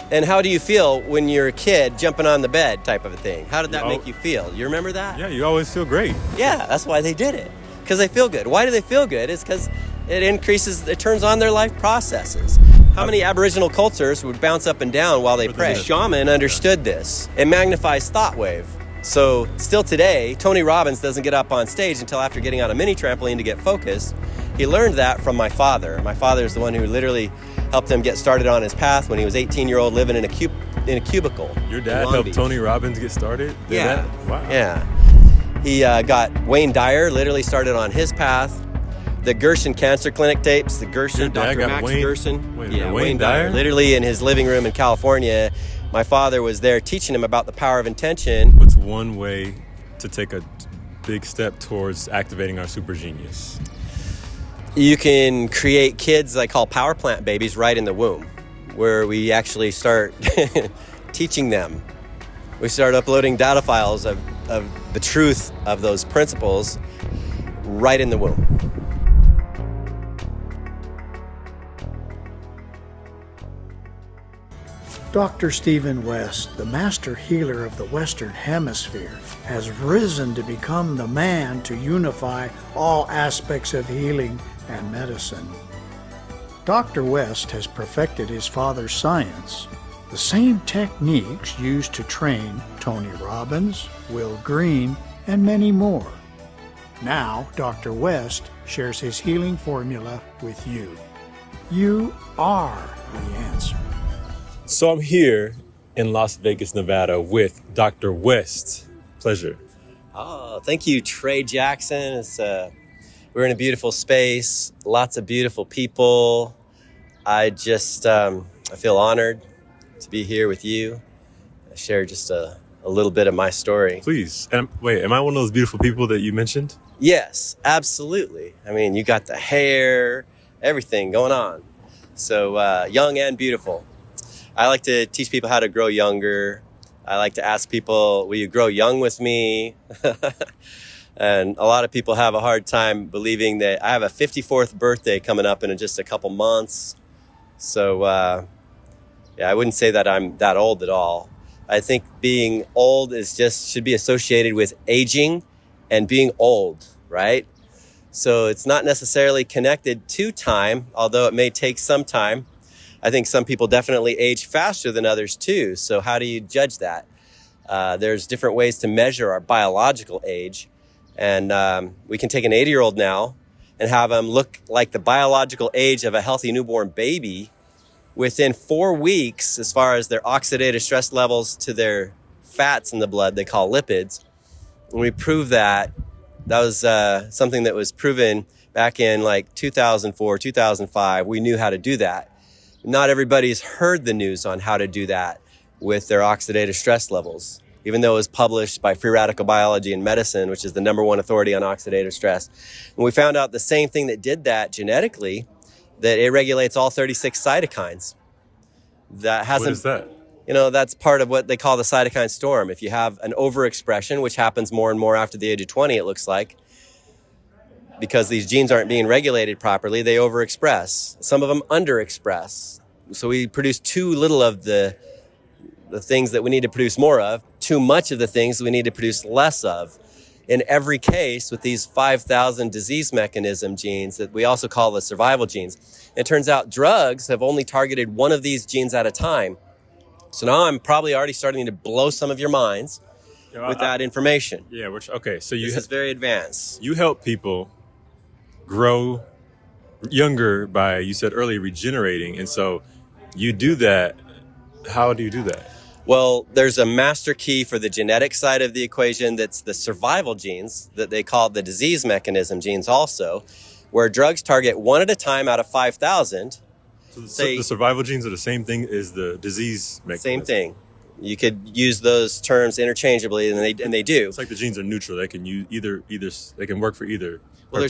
And how do you feel when you're a kid jumping on the bed type of a thing? How did that make you feel? You remember that? Yeah, you always feel great. Yeah, that's why they did it. Because they feel good. Why do they feel good? It's because it turns on their life processes. How many Aboriginal cultures would bounce up and down while they pray? Shaman understood this. It magnifies thought wave. So still today, Tony Robbins doesn't get up on stage until after getting on a mini trampoline to get focused. He learned that from my father. My father is the one who literally helped him get started on his path when he was 18-year-old living in a cubicle. Your dad helped Tony Robbins get started? Yeah. Wow. Yeah. He got Wayne Dyer literally started on his path. The Gerson Cancer Clinic tapes, the Gerson, Dr. Max Gerson. Wayne Dyer? Literally in his living room in California. My father was there teaching him about the power of intention. What's one way to take a big step towards activating our super genius? You can create kids I call power plant babies right in the womb, where we actually start teaching them. We start uploading data files of the truth of those principles right in the womb. Dr. Stephen West, the master healer of the Western Hemisphere, has risen to become the man to unify all aspects of healing and medicine. Dr. West has perfected his father's science, the same techniques used to train Tony Robbins, Will Green, and many more. Now, Dr. West shares his healing formula with you. You are the answer. So I'm here in Las Vegas, Nevada with Dr. West. Pleasure. Oh, thank you, Trey Jackson. We're in a beautiful space, lots of beautiful people. I feel honored to be here with you. I share just a little bit of my story. Please. Am I one of those beautiful people that you mentioned? Yes, absolutely. I mean, you got the hair, everything going on. So young and beautiful. I like to teach people how to grow younger. I like to ask people, will you grow young with me? And a lot of people have a hard time believing that I have a 54th birthday coming up in just a couple months. So, I wouldn't say that I'm that old at all. I think being old should be associated with aging and being old, right? So it's not necessarily connected to time, although it may take some time. I think some people definitely age faster than others too. So how do you judge that? There's different ways to measure our biological age. And we can take an 80-year-old now and have them look like the biological age of a healthy newborn baby within 4 weeks, as far as their oxidative stress levels to their fats in the blood, they call lipids. And we prove that. That was something that was proven back in like 2004, 2005. We knew how to do that. Not everybody's heard the news on how to do that with their oxidative stress levels, even though it was published by Free Radical Biology and Medicine, which is the #1 authority on oxidative stress. And we found out the same thing that did that genetically, that it regulates all 36 cytokines. What is that? That's part of what they call the cytokine storm. If you have an overexpression, which happens more and more after the age of 20, it looks like, because these genes aren't being regulated properly, they overexpress. Some of them underexpress. So we produce too little of the things that we need to produce more of, too much of the things we need to produce less of. In every case, with these 5,000 disease mechanism genes that we also call the survival genes, it turns out drugs have only targeted one of these genes at a time. So now I'm probably already starting to blow some of your minds with that information. Yeah, okay. So this is very advanced. You help people grow younger by, you said earlier, regenerating. And so you do that. How do you do that? Well, there's a master key for the genetic side of the equation. That's the survival genes that they call the disease mechanism genes also, where drugs target one at a time out of 5,000. So the survival genes are the same thing as the disease mechanism? Same thing. You could use those terms interchangeably, and they do. It's like the genes are neutral. They can use either. They can work for either. Well,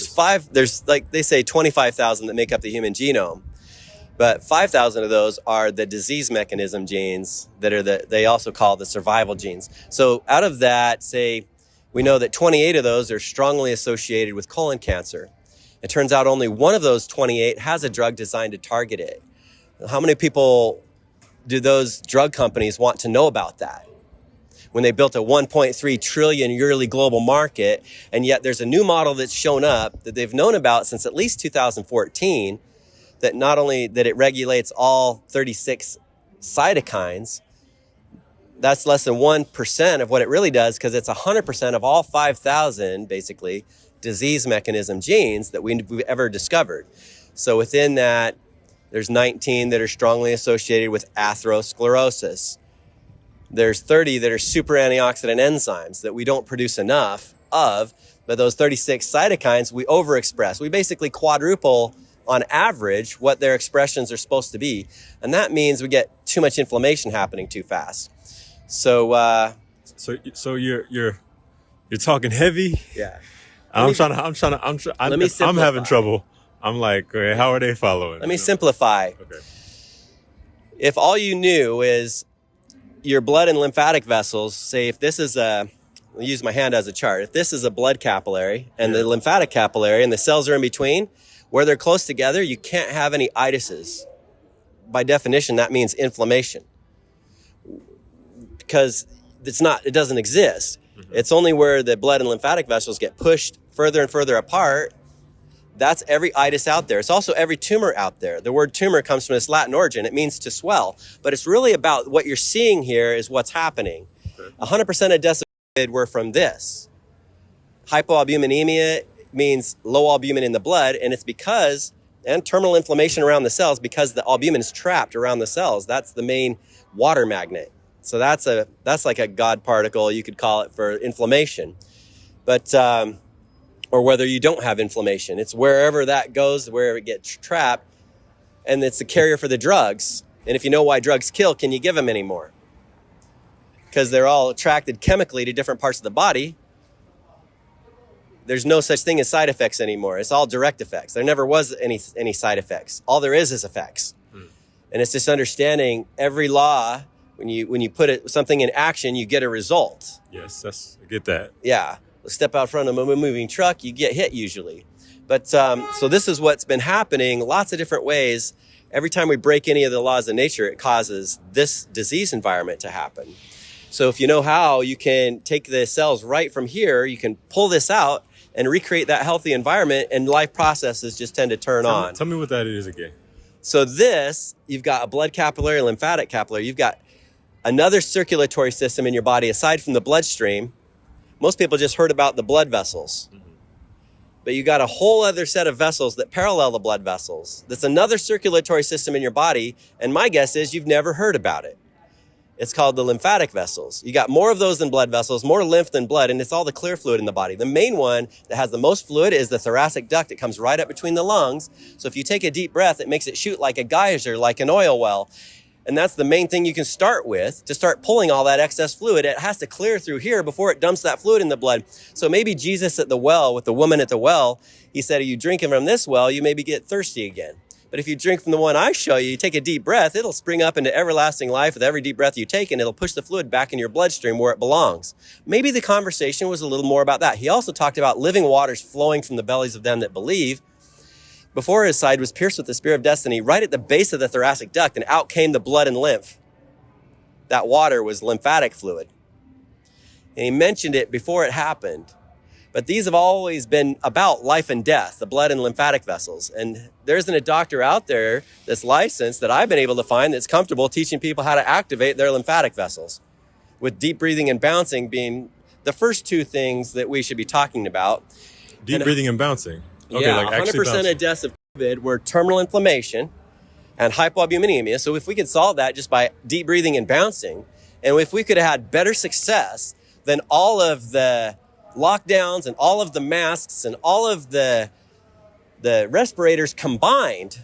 there's like they say 25,000 that make up the human genome, but 5,000 of those are the disease mechanism genes that are they also call the survival genes. So out of that, say, we know that 28 of those are strongly associated with colon cancer. It turns out only one of those 28 has a drug designed to target it. How many people do those drug companies want to know about that? When they built a 1.3 trillion yearly global market, and yet there's a new model that's shown up that they've known about since at least 2014, that not only that it regulates all 36 cytokines, that's less than 1% of what it really does, because it's 100% of all 5,000, basically, disease mechanism genes that we've ever discovered. So within that, there's 19 that are strongly associated with atherosclerosis. There's 30 that are super antioxidant enzymes that we don't produce enough of, but those 36 cytokines we overexpress. We basically quadruple on average what their expressions are supposed to be. And that means we get too much inflammation happening too fast. So you're talking heavy. Yeah. I'm simplify. having trouble. I'm like, okay, how are they following? Let me simplify. Okay. If all you knew is your blood and lymphatic vessels, say if this is I'll use my hand as a chart. If this is a blood capillary and the lymphatic capillary and the cells are in between, where they're close together, you can't have any itises. By definition, that means inflammation. Because it doesn't exist. Mm-hmm. It's only where the blood and lymphatic vessels get pushed further and further apart. That's every itis out there. It's also every tumor out there. The word tumor comes from this Latin origin. It means to swell. But it's really about what you're seeing here is what's happening. Okay. 100% of deaths were from this. Hypoalbuminemia means low albumin in the blood, and it's because, and terminal inflammation around the cells, because the albumin is trapped around the cells. That's the main water magnet. So that's like a God particle, you could call it, for inflammation. But or whether you don't have inflammation. It's wherever that goes, where it gets trapped, and it's the carrier for the drugs. And if you know why drugs kill, can you give them anymore? Because they're all attracted chemically to different parts of the body. There's no such thing as side effects anymore. It's all direct effects. There never was any side effects. All there is effects. And it's just understanding every law. When you put something in action, you get a result. Yes, I get that. Yeah. Step out front of a moving truck, you get hit usually. But so this is what's been happening lots of different ways. Every time we break any of the laws of nature, it causes this disease environment to happen. So if you know how, you can take the cells right from here, you can pull this out and recreate that healthy environment, and life processes just tend to turn on. Tell me what that is again. So this, you've got a blood capillary, lymphatic capillary. You've got another circulatory system in your body aside from the bloodstream. Most people just heard about the blood vessels. Mm-hmm. But you got a whole other set of vessels that parallel the blood vessels. That's another circulatory system in your body, and my guess is you've never heard about it. It's called the lymphatic vessels. You got more of those than blood vessels, more lymph than blood, and it's all the clear fluid in the body. The main one that has the most fluid is the thoracic duct. It comes right up between the lungs. So if you take a deep breath, it makes it shoot like a geyser, like an oil well. And that's the main thing you can start with to start pulling all that excess fluid. It has to clear through here before it dumps that fluid in the blood. So maybe Jesus at the well, with the woman at the well, he said, if you drink from this well, you maybe get thirsty again. But if you drink from the one I show you, you take a deep breath, it'll spring up into everlasting life with every deep breath you take, and it'll push the fluid back in your bloodstream where it belongs. Maybe the conversation was a little more about that. He also talked about living waters flowing from the bellies of them that believe. Before his side was pierced with the spear of destiny, right at the base of the thoracic duct, and out came the blood and lymph. That water was lymphatic fluid. And he mentioned it before it happened. But these have always been about life and death, the blood and lymphatic vessels. And there isn't a doctor out there that's licensed that I've been able to find that's comfortable teaching people how to activate their lymphatic vessels, with deep breathing and bouncing being the first two things that we should be talking about. Deep breathing and bouncing. Okay, yeah, like 100% of deaths of COVID were terminal inflammation and hypoalbuminemia. So if we could solve that just by deep breathing and bouncing, and if we could have had better success than all of the lockdowns and all of the masks and all of the respirators combined.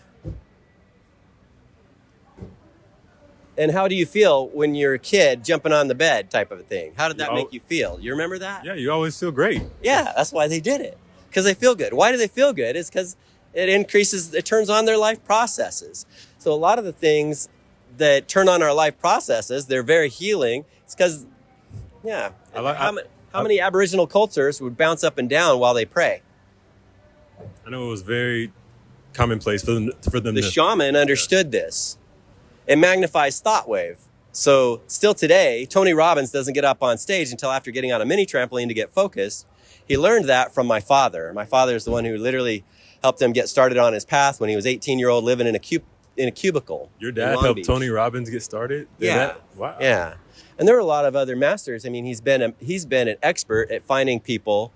And how do you feel when you're a kid jumping on the bed type of a thing? How did that make you feel? You remember that? Yeah, you always feel great. Yeah, that's why they did it. Because they feel good. Why do they feel good? It's because it turns on their life processes. So a lot of the things that turn on our life processes, they're very healing. It's because, yeah. How many Aboriginal cultures would bounce up and down while they pray? I know it was very commonplace for them. The shaman understood this. It magnifies thought wave. So still today, Tony Robbins doesn't get up on stage until after getting on a mini trampoline to get focused. He learned that from my father. My father is the one who literally helped him get started on his path when he was 18-year-old living in a cubicle. Your dad Long helped Beach. Tony Robbins get started? Yeah. Wow. Yeah. And there are a lot of other masters. I mean, he's been an expert at finding people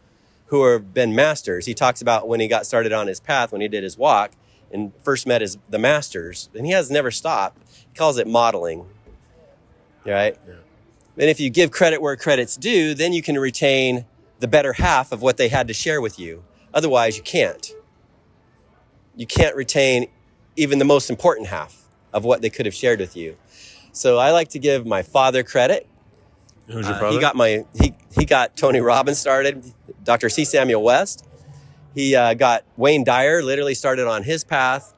who have been masters. He talks about when he got started on his path, when he did his walk and first met the masters, and he has never stopped. He calls it modeling. Right? Yeah. And if you give credit where credit's due, then you can retain the better half of what they had to share with you. Otherwise, you can't. You can't retain even the most important half of what they could have shared with you. So I like to give my father credit. Who's your father? He got Tony Robbins started, Dr. C. Samuel West. He got Wayne Dyer literally started on his path.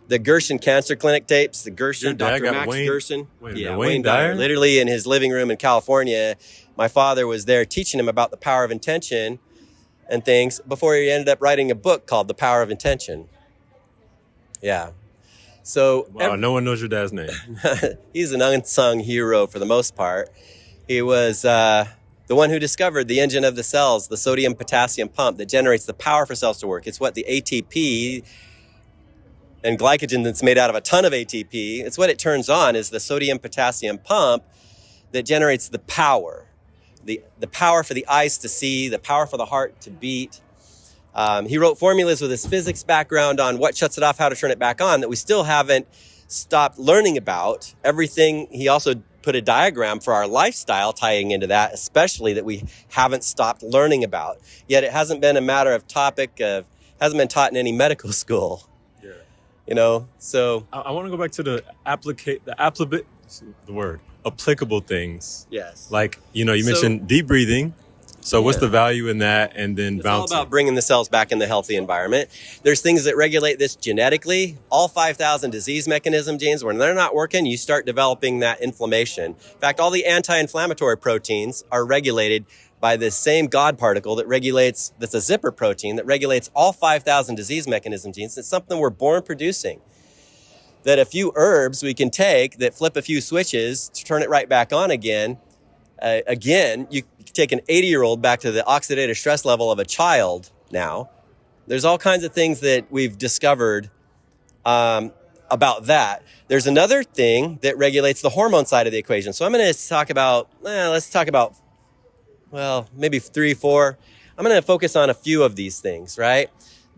The Gerson Cancer Clinic tapes, Dr. Max Gerson. Wayne Dyer? Literally in his living room in California. My father was there teaching him about the power of intention and things before he ended up writing a book called The Power of Intention. Yeah. So wow, no one knows your dad's name. He's an unsung hero for the most part. He was the one who discovered the engine of the cells, the sodium-potassium pump that generates the power for cells to work. It's what the ATP and glycogen that's made out of a ton of ATP, it's what it turns on is the sodium-potassium pump that generates the power. The power for the eyes to see, the power for the heart to beat. He wrote formulas with his physics background on what shuts it off, how to turn it back on, that we still haven't stopped learning about. Everything, he also put a diagram for our lifestyle tying into that, especially that we haven't stopped learning about. Yet it hasn't been a matter of hasn't been taught in any medical school. So I want to go back to the applicable things. Yes. Like, you mentioned deep breathing. So what's the value in that? And then it's bouncing. all about bringing the cells back in the healthy environment. There's things that regulate this genetically. All 5,000 disease mechanism genes, when they're not working, you start developing that inflammation. In fact, all the anti-inflammatory proteins are regulated by this same God particle that's a zipper protein that regulates all 5,000 disease mechanism genes. It's something we're born producing. That a few herbs we can take that flip a few switches to turn it right back on again. You take an 80-year-old back to the oxidative stress level of a child now. There's all kinds of things that we've discovered about that. There's another thing that regulates the hormone side of the equation. So I'm going to talk about, maybe 3, 4. I'm going to focus on a few of these things, right?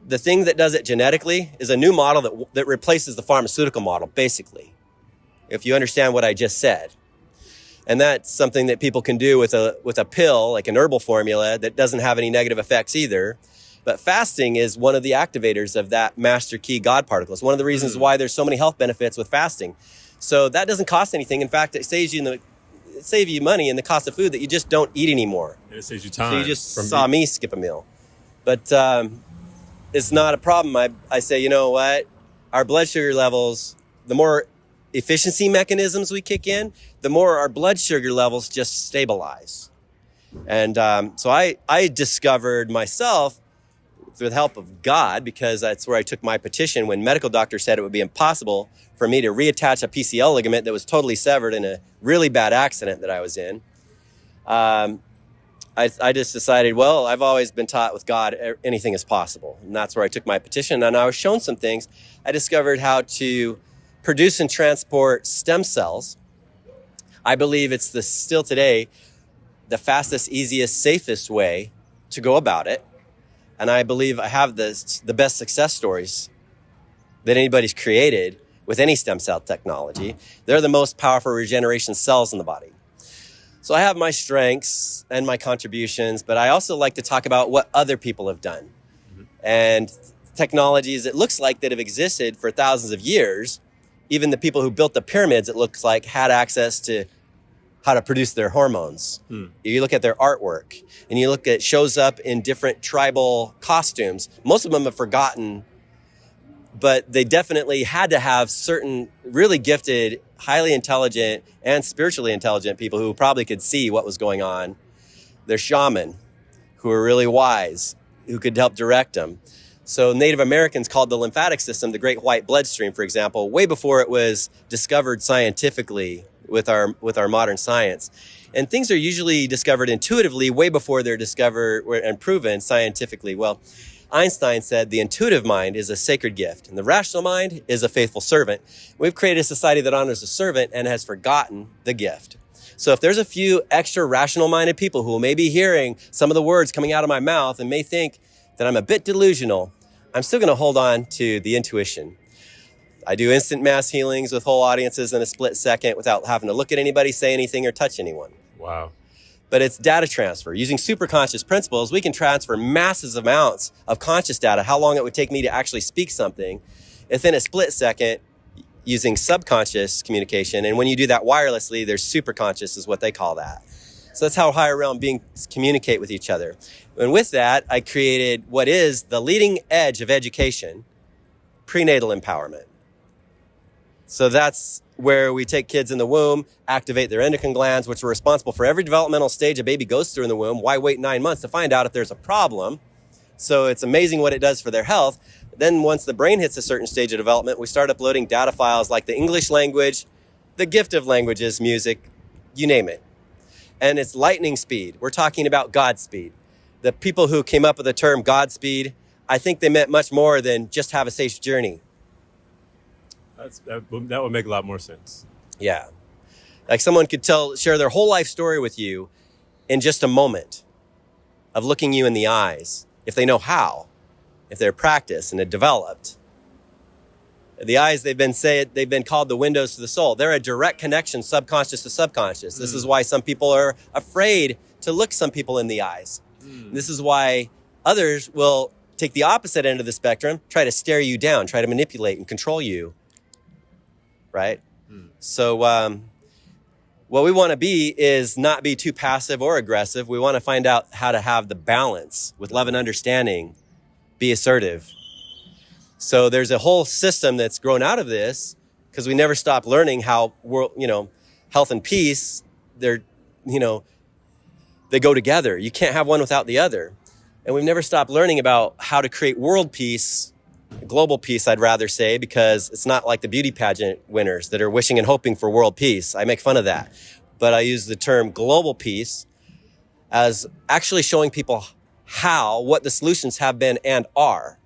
The thing that does it genetically is a new model that replaces the pharmaceutical model, basically, if you understand what I just said. And that's something that people can do with a pill, like an herbal formula, that doesn't have any negative effects either. But fasting is one of the activators of that master key God particle. It's one of the reasons why there's so many health benefits with fasting. So that doesn't cost anything. In fact, it saves you money in the cost of food that you just don't eat anymore. And it saves you time. So you just saw me skip a meal. But it's not a problem. I say, you know what? Our blood sugar levels, the more efficiency mechanisms we kick in, the more our blood sugar levels just stabilize. And so I discovered myself through the help of God, because that's where I took my petition when medical doctors said it would be impossible for me to reattach a PCL ligament that was totally severed in a really bad accident that I was in. I just decided, well, I've always been taught with God, anything is possible. And that's where I took my petition. And I was shown some things. I discovered how to produce and transport stem cells. I believe it's still today the fastest, easiest, safest way to go about it. And I believe I have the best success stories that anybody's created with any stem cell technology. They're the most powerful regeneration cells in the body. So I have my strengths and my contributions, but I also like to talk about what other people have done. Mm-hmm. And technologies, it looks like, that have existed for thousands of years. Even the people who built the pyramids, it looks like, had access to how to produce their hormones. You look at their artwork, and you look at it shows up in different tribal costumes. Most of them have forgotten, but they definitely had to have certain really gifted, highly intelligent, and spiritually intelligent people who probably could see what was going on. They're shaman, who are really wise, who could help direct them. So Native Americans called the lymphatic system the great white bloodstream, for example, way before it was discovered scientifically with our modern science. And things are usually discovered intuitively way before they're discovered and proven scientifically. Well, Einstein said the intuitive mind is a sacred gift and the rational mind is a faithful servant. We've created a society that honors the servant and has forgotten the gift. So if there's a few extra rational-minded people who may be hearing some of the words coming out of my mouth and may think that I'm a bit delusional, I'm still going to hold on to the intuition. I do instant mass healings with whole audiences in a split second without having to look at anybody, say anything, or touch anyone. Wow. But it's data transfer. Using superconscious principles, we can transfer massive amounts of conscious data, how long it would take me to actually speak something, within a split second using subconscious communication. And when you do that wirelessly, there's superconscious is what they call that. So that's how higher realm beings communicate with each other. And with that, I created what is the leading edge of education, prenatal empowerment. So that's where we take kids in the womb, activate their endocrine glands, which are responsible for every developmental stage a baby goes through in the womb. Why wait 9 months to find out if there's a problem? So it's amazing what it does for their health. Then once the brain hits a certain stage of development, we start uploading data files like the English language, the gift of languages, music, you name it. And it's lightning speed. We're talking about God speed. The people who came up with the term God speed, I think they meant much more than just have a safe journey. That would make a lot more sense. Yeah. Like someone could share their whole life story with you in just a moment of looking you in the eyes, if they know how, if they're practiced and they're developed. The eyes, they've been called the windows to the soul. They're a direct connection, subconscious to subconscious. This is why some people are afraid to look some people in the eyes. This is why others will take the opposite end of the spectrum, try to stare you down, try to manipulate and control you. Right? So what we want to be is not be too passive or aggressive. We want to find out how to have the balance with love and understanding, be assertive. So there's a whole system that's grown out of this because we never stop learning how health and peace, they go together. You can't have one without the other. And we've never stopped learning about how to create world peace, global peace, I'd rather say, because it's not like the beauty pageant winners that are wishing and hoping for world peace. I make fun of that. But I use the term global peace as actually showing people what the solutions have been and are.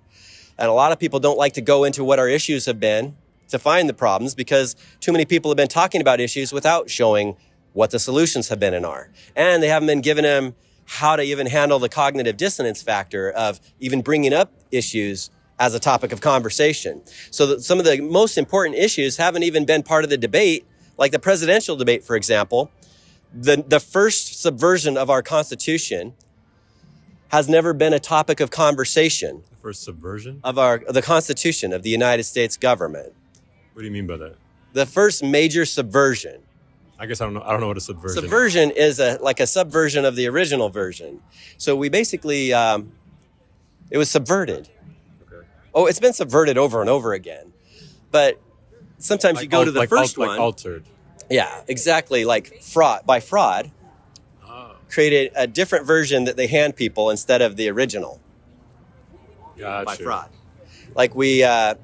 And a lot of people don't like to go into what our issues have been to find the problems because too many people have been talking about issues without showing what the solutions have been and are. And they haven't been given them how to even handle the cognitive dissonance factor of even bringing up issues as a topic of conversation. So that some of the most important issues haven't even been part of the debate, like the presidential debate, for example. The first subversion of our Constitution has never been a topic of conversation. The first subversion? Of the Constitution of the United States government. What do you mean by that? The first major subversion. I guess I don't know what a subversion is. Subversion is like a subversion of the original version. So we basically, it was subverted. Oh, it's been subverted over and over again. But sometimes you go to the first one. Like altered. Yeah, exactly. Like fraud. By fraud, created a different version that they hand people instead of the original. Gotcha. By fraud. Like the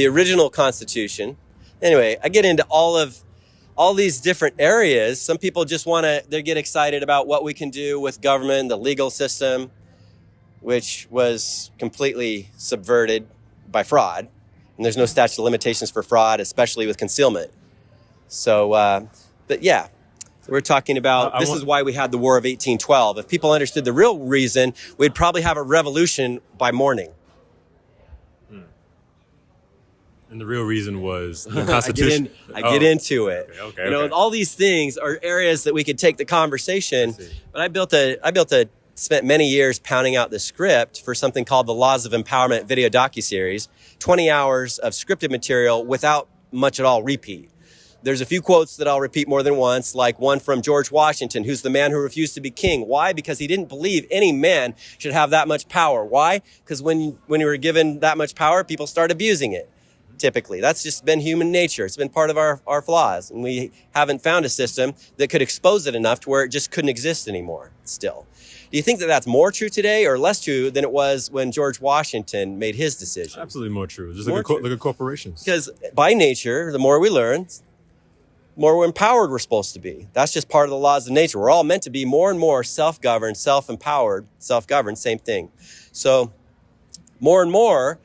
original Constitution. Anyway, I get into all these different areas. Some people just they get excited about what we can do with government, the legal system, which was completely subverted by fraud. And there's no statute of limitations for fraud, especially with concealment. So, but yeah, we're talking about, this is why we had the War of 1812. If people understood the real reason, we'd probably have a revolution by morning. And the real reason was the Constitution. I get into it. Okay. All these things are areas that we could take the conversation. But I spent many years pounding out the script for something called the Laws of Empowerment video docuseries, 20 hours of scripted material without much at all repeat. There's a few quotes that I'll repeat more than once, like one from George Washington, who's the man who refused to be king. Why? Because he didn't believe any man should have that much power. Why? Because when you were given that much power, people start abusing it. typically. That's just been human nature. It's been part of our flaws. And we haven't found a system that could expose it enough to where it just couldn't exist anymore still. Do you think that that's more true today or less true than it was when George Washington made his decision? Absolutely more true. Just More look at corporations. Because by nature, the more we learn, the more empowered we're supposed to be. That's just part of the laws of nature. We're all meant to be more and more self-governed, self-empowered, self-governed, same thing. So more and more,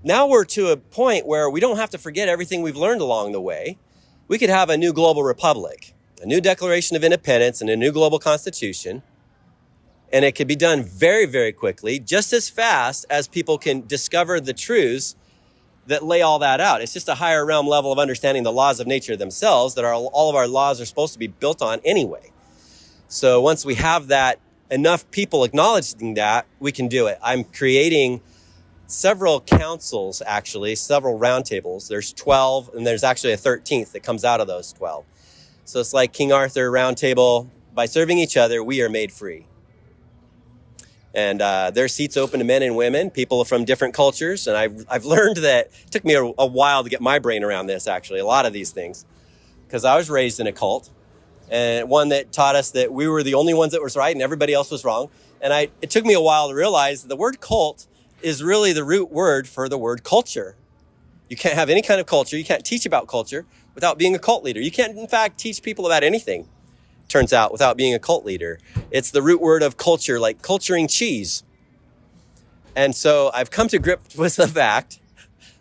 now we're to a point where we don't have to forget everything we've learned along the way. We could have a new global republic, a new Declaration of Independence, and a new global constitution. And it could be done very, very quickly, just as fast as people can discover the truths that lay all that out. It's just a higher realm level of understanding the laws of nature themselves that all of our laws are supposed to be built on anyway. So once we have that, enough people acknowledging that, we can do it. I'm creating several councils, actually, several roundtables. There's 12, and there's actually a 13th that comes out of those 12. So it's like King Arthur roundtable. By serving each other, we are made free. And there are seats open to men and women, people from different cultures. And I've learned that it took me a while to get my brain around this, actually, a lot of these things. Because I was raised in a cult, and one that taught us that we were the only ones that was right and everybody else was wrong. And it took me a while to realize that the word cult is really the root word for the word culture. You can't have any kind of culture. You can't teach about culture without being a cult leader. You can't, in fact, teach people about anything, turns out, without being a cult leader. It's the root word of culture, like culturing cheese. And so I've come to grips with the fact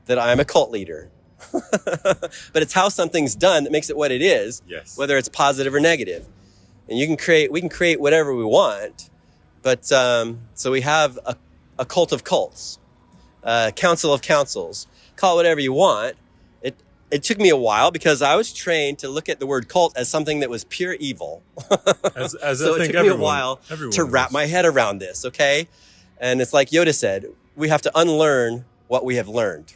that I'm a cult leader. But it's how something's done that makes it what it is, Yes. whether it's positive or negative. And we can create whatever we want. But so we have a cult of cults, a council of councils, call it whatever you want. It took me a while because I was trained to look at the word cult as something that was pure evil. As So I it think took me a while to wrap is. my head around this, okay? And it's like Yoda said, we have to unlearn what we have learned.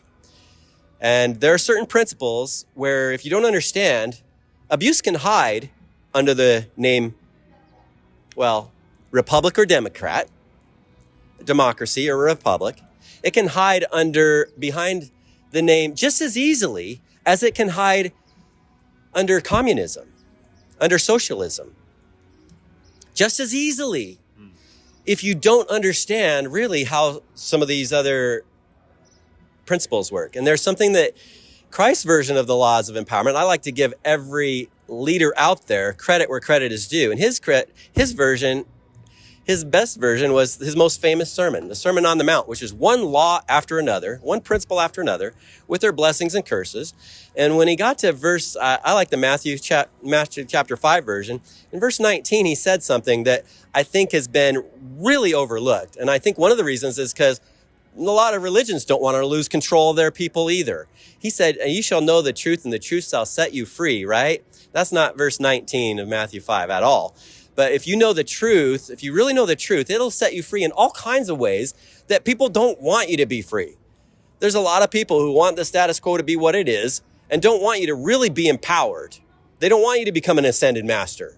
And there are certain principles where if you don't understand, abuse can hide under the name, well, Republic or Democrat, democracy or republic. It can hide behind the name just as easily as it can hide under communism, under socialism. Just as easily. If you don't understand really how some of these other principles work. And there's something that Christ's version of the laws of empowerment, I like to give every leader out there credit where credit is due. And his version, his best version was his most famous sermon, the Sermon on the Mount, which is one law after another, one principle after another, with their blessings and curses. And when he got to verse, I like the Matthew chapter 5 version. In verse 19, he said something that I think has been really overlooked. And I think one of the reasons is because a lot of religions don't want to lose control of their people either. He said, and you shall know the truth, and the truth shall set you free, right? That's not verse 19 of Matthew 5 at all. But if you know the truth, if you really know the truth, it'll set you free in all kinds of ways that people don't want you to be free. There's a lot of people who want the status quo to be what it is and don't want you to really be empowered. They don't want you to become an ascended master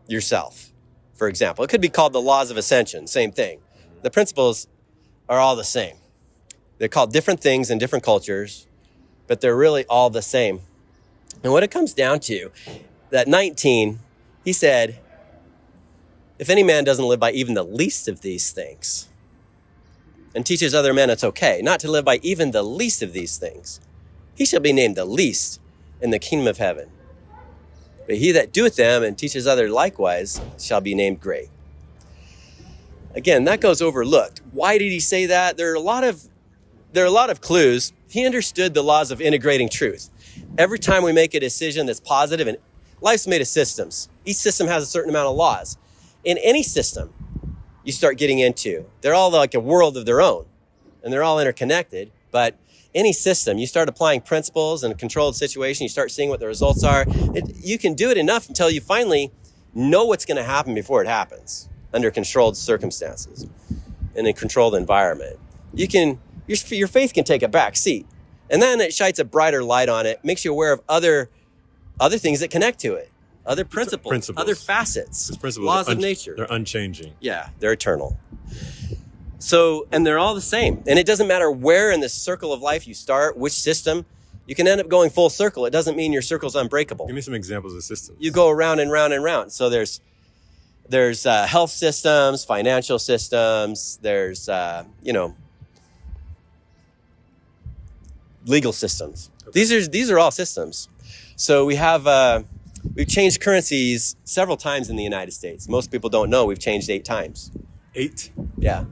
yourself, for example. It could be called the laws of ascension, same thing. The principles are all the same. They're called different things in different cultures, but they're really all the same. And what it comes down to, that 19, he said, if any man doesn't live by even the least of these things and teaches other men it's okay not to live by even the least of these things, he shall be named the least in the kingdom of heaven. But he that doeth them and teaches others likewise shall be named great. Again, that goes overlooked. Why did he say that? There are a lot of clues. He understood the laws of integrating truth. Every time we make a decision that's positive, and life's made of systems. Each system has a certain amount of laws. In any system you start getting into, they're all like a world of their own, and they're all interconnected. But any system, you start applying principles in a controlled situation, you start seeing what the results are. You can do it enough until you finally know what's going to happen before it happens under controlled circumstances in a controlled environment. Your faith can take a back seat, and then it shines a brighter light on it, makes you aware of other things that connect to it, other principles. Other facets, laws of nature. They're unchanging. Yeah, they're eternal. So, and they're all the same. And it doesn't matter where in the circle of life you start, which system, you can end up going full circle. It doesn't mean your circle's unbreakable. Give me some examples of systems. You go around and round and round. So there's health systems, financial systems, there's, legal systems. Okay. These are all systems. So we've changed currencies several times in the United States. Most people don't know we've changed 8 times. 8? Yeah.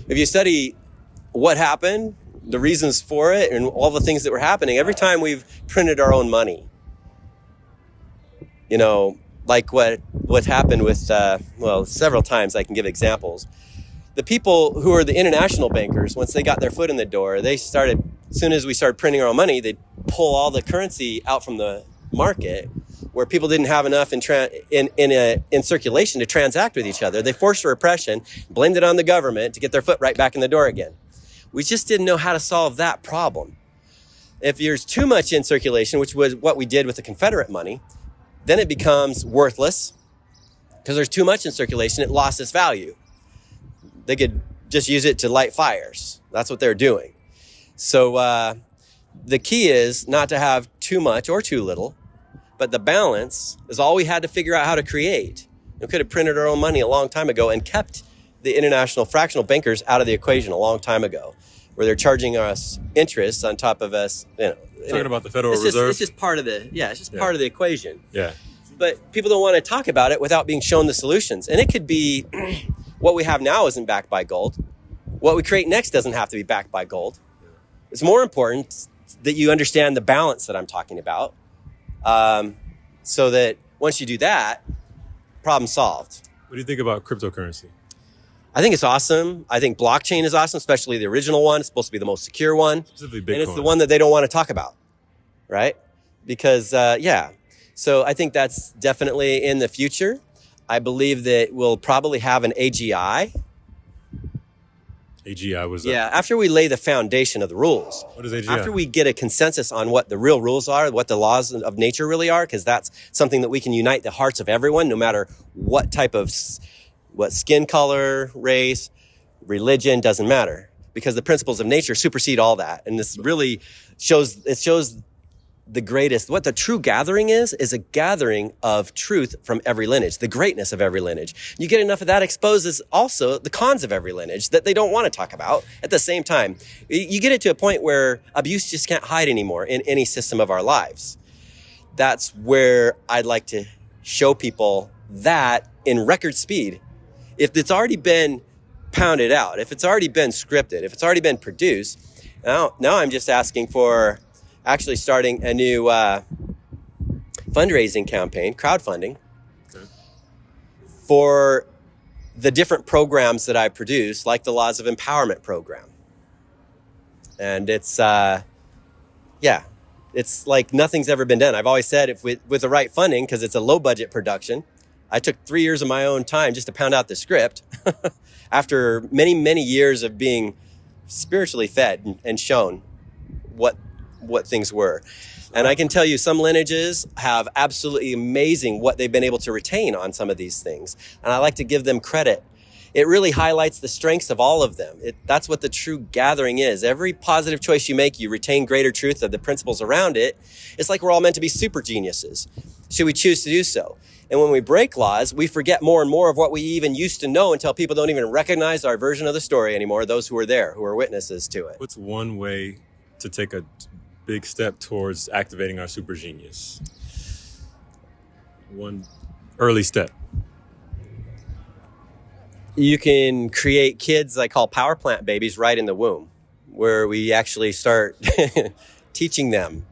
If you study what happened, the reasons for it, and all the things that were happening, every time we've printed our own money, like what happened with, several times I can give examples. The people who are the international bankers, once they got their foot in the door, as soon as we started printing our own money, they'd pull all the currency out from the market where people didn't have enough in circulation to transact with each other. They forced a repression, blamed it on the government to get their foot right back in the door again. We just didn't know how to solve that problem. If there's too much in circulation, which was what we did with the Confederate money, then it becomes worthless because there's too much in circulation. It lost its value. They could just use it to light fires. That's what they're doing. So the key is not to have too much or too little, but the balance is all we had to figure out how to create. We could have printed our own money a long time ago and kept the international fractional bankers out of the equation a long time ago, where they're charging us interest on top of us. Talking about the Federal Reserve? It's just part of part of the equation. Yeah. But people don't want to talk about it without being shown the solutions. And it could be what we have now isn't backed by gold. What we create next doesn't have to be backed by gold. It's more important that you understand the balance that I'm talking about, so that once you do that, problem solved. What do you think about cryptocurrency? I think it's awesome. I think blockchain is awesome, especially the original one. It's supposed to be the most secure one. Specifically Bitcoin. And it's the one that they don't want to talk about, right? Because, So I think that's definitely in the future. I believe that we'll probably have an AGI. AGI was that? Yeah, after we lay the foundation of the rules. What is AGI? After we get a consensus on what the real rules are, what the laws of nature really are, because that's something that we can unite the hearts of everyone, no matter what type of, what skin color, race, religion, doesn't matter. Because the principles of nature supersede all that. And this really shows the greatest, what the true gathering is a gathering of truth from every lineage, the greatness of every lineage. You get enough of that exposes also the cons of every lineage that they don't want to talk about at the same time. You get it to a point where abuse just can't hide anymore in any system of our lives. That's where I'd like to show people that in record speed. If it's already been pounded out, if it's already been scripted, if it's already been produced, now I'm just asking for actually starting a new fundraising campaign, crowdfunding, for the different programs that I produce, like the Laws of Empowerment program. And it's like nothing's ever been done. I've always said if with the right funding, because it's a low budget production, I took 3 years of my own time just to pound out the script after many, many years of being spiritually fed and shown what things were. And I can tell you some lineages have absolutely amazing what they've been able to retain on some of these things. And I like to give them credit. It really highlights the strengths of all of them. That's what the true gathering is. Every positive choice you make, you retain greater truth of the principles around it. It's like we're all meant to be super geniuses, should we choose to do so. And when we break laws, we forget more and more of what we even used to know until people don't even recognize our version of the story anymore, those who were there, who are witnesses to it. What's one way to take a big step towards activating our super genius? One early step. You can create kids I call power plant babies right in the womb, where we actually start teaching them.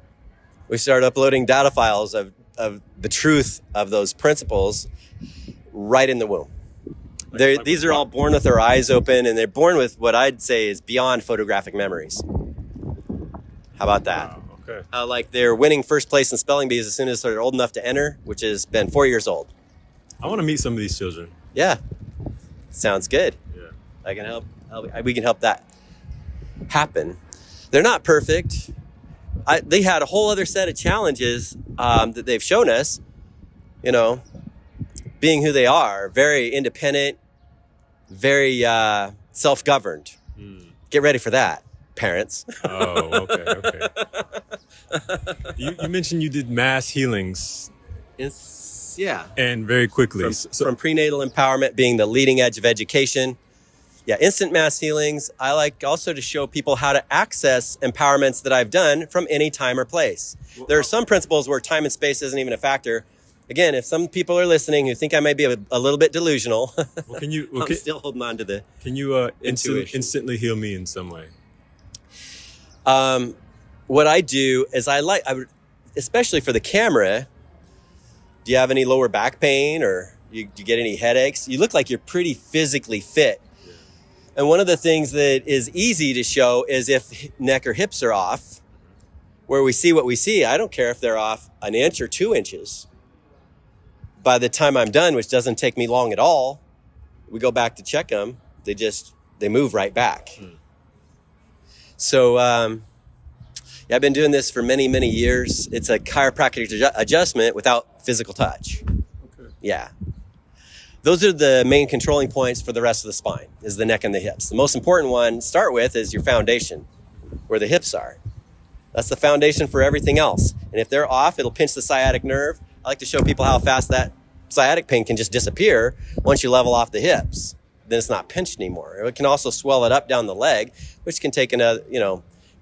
We start uploading data files of the truth of those principles right in the womb. These are all born with their eyes open, and they're born with what I'd say is beyond photographic memories. How about that? Wow, okay. Like they're winning first place in spelling bees as soon as they're old enough to enter, which has been 4 years old. I want to meet some of these children. Yeah. Sounds good. Yeah. I can help. We can help that happen. They're not perfect. They had a whole other set of challenges that they've shown us, being who they are, very independent, very self-governed. Get ready for that, parents. Oh, okay. You mentioned you did mass healings. Yeah. And very quickly. From prenatal empowerment being the leading edge of education. Yeah, instant mass healings. I like also to show people how to access empowerments that I've done from any time or place. There are some principles where time and space isn't even a factor. Again, if some people are listening who think I may be a little bit delusional, I'm still holding on to the Can you instantly heal me in some way? What I do is I would, especially for the camera, do you have any lower back pain or do you get any headaches? You look like you're pretty physically fit. Yeah. And one of the things that is easy to show is if neck or hips are off, where we see what we see. I don't care if they're off an inch or 2 inches. By the time I'm done, which doesn't take me long at all, we go back to check them. They move right back. So, yeah, I've been doing this for many, many years. It's a chiropractic adjustment without physical touch. Okay. Yeah. Those are the main controlling points for the rest of the spine, is the neck and the hips. The most important one to start with is your foundation, where the hips are. That's the foundation for everything else. And if they're off, it'll pinch the sciatic nerve. I like to show people how fast that sciatic pain can just disappear once you level off the hips. Then it's not pinched anymore. It can also swell it up down the leg, which can take another,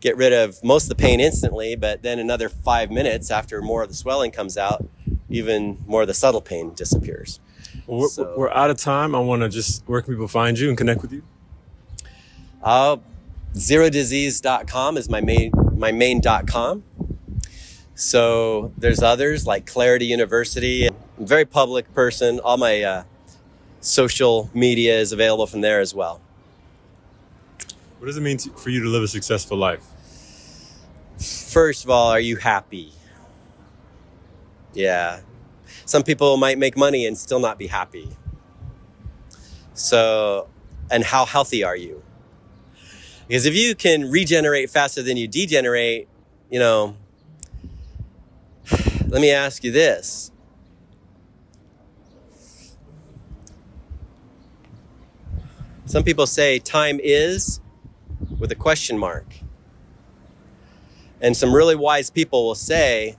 get rid of most of the pain instantly, but then another 5 minutes after more of the swelling comes out, even more of the subtle pain disappears. Well, we're out of time. I want to where can people find you and connect with you? ZeroDisease.com is my main.com. So there's others like Clarity University. I'm a very public person. All my social media is available from there as well. What does it mean for you to live a successful life? First of all, are you happy? Yeah. Some people might make money and still not be happy. So, and how healthy are you? Because if you can regenerate faster than you degenerate, let me ask you this. Some people say time is with a question mark. And some really wise people will say,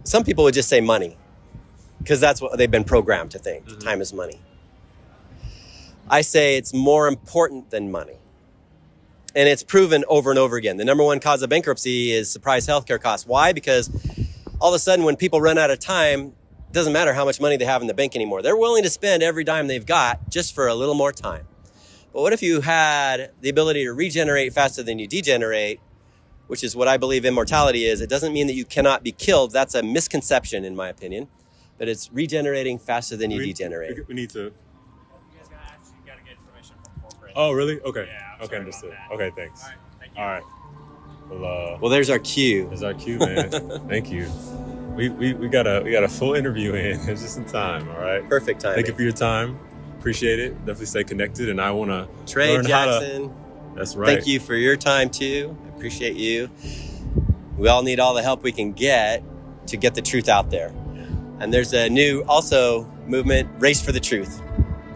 some people would just say money, because that's what they've been programmed to think. Mm-hmm. Time is money. I say it's more important than money. And it's proven over and over again. The number one cause of bankruptcy is surprise healthcare costs. Why? Because all of a sudden when people run out of time, it doesn't matter how much money they have in the bank anymore. They're willing to spend every dime they've got just for a little more time. But what if you had the ability to regenerate faster than you degenerate, which is what I believe immortality is? It doesn't mean that you cannot be killed. That's a misconception, in my opinion. But it's regenerating faster than you degenerate. We need to... Oh, really? Okay. Yeah, okay, understood. Okay, thanks. All right, thank you. All right. Well, there's our cue. There's our cue, man. Thank you. We got a full interview in. It's just in time. All right. Perfect time. Thank you for your time. Appreciate it. Definitely stay connected, and I want to Trey Jackson. That's right. Thank you for your time too. I appreciate you. We all need all the help we can get to get the truth out there. And there's a new also movement, Race for the Truth,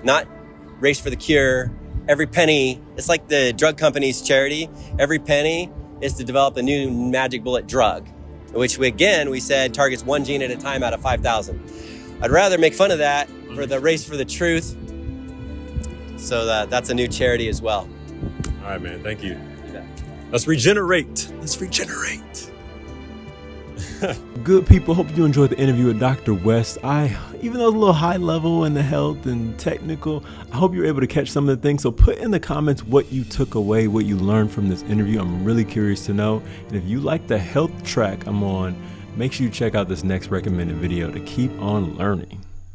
not Race for the Cure. Every penny, it's like the drug company's charity. Every penny is to develop a new magic bullet drug, which we said targets one gene at a time out of 5,000. I'd rather make fun of that for the Race for the Truth. So that's a new charity as well. All right, man. Thank you. Let's regenerate. Let's regenerate. Good people, hope you enjoyed the interview with Dr. West. Even though it's a little high level in the health and technical, I hope you're able to catch some of the things. So put in the comments what you took away, what you learned from this interview. I'm really curious to know. And if you like the health track I'm on, make sure you check out this next recommended video to keep on learning.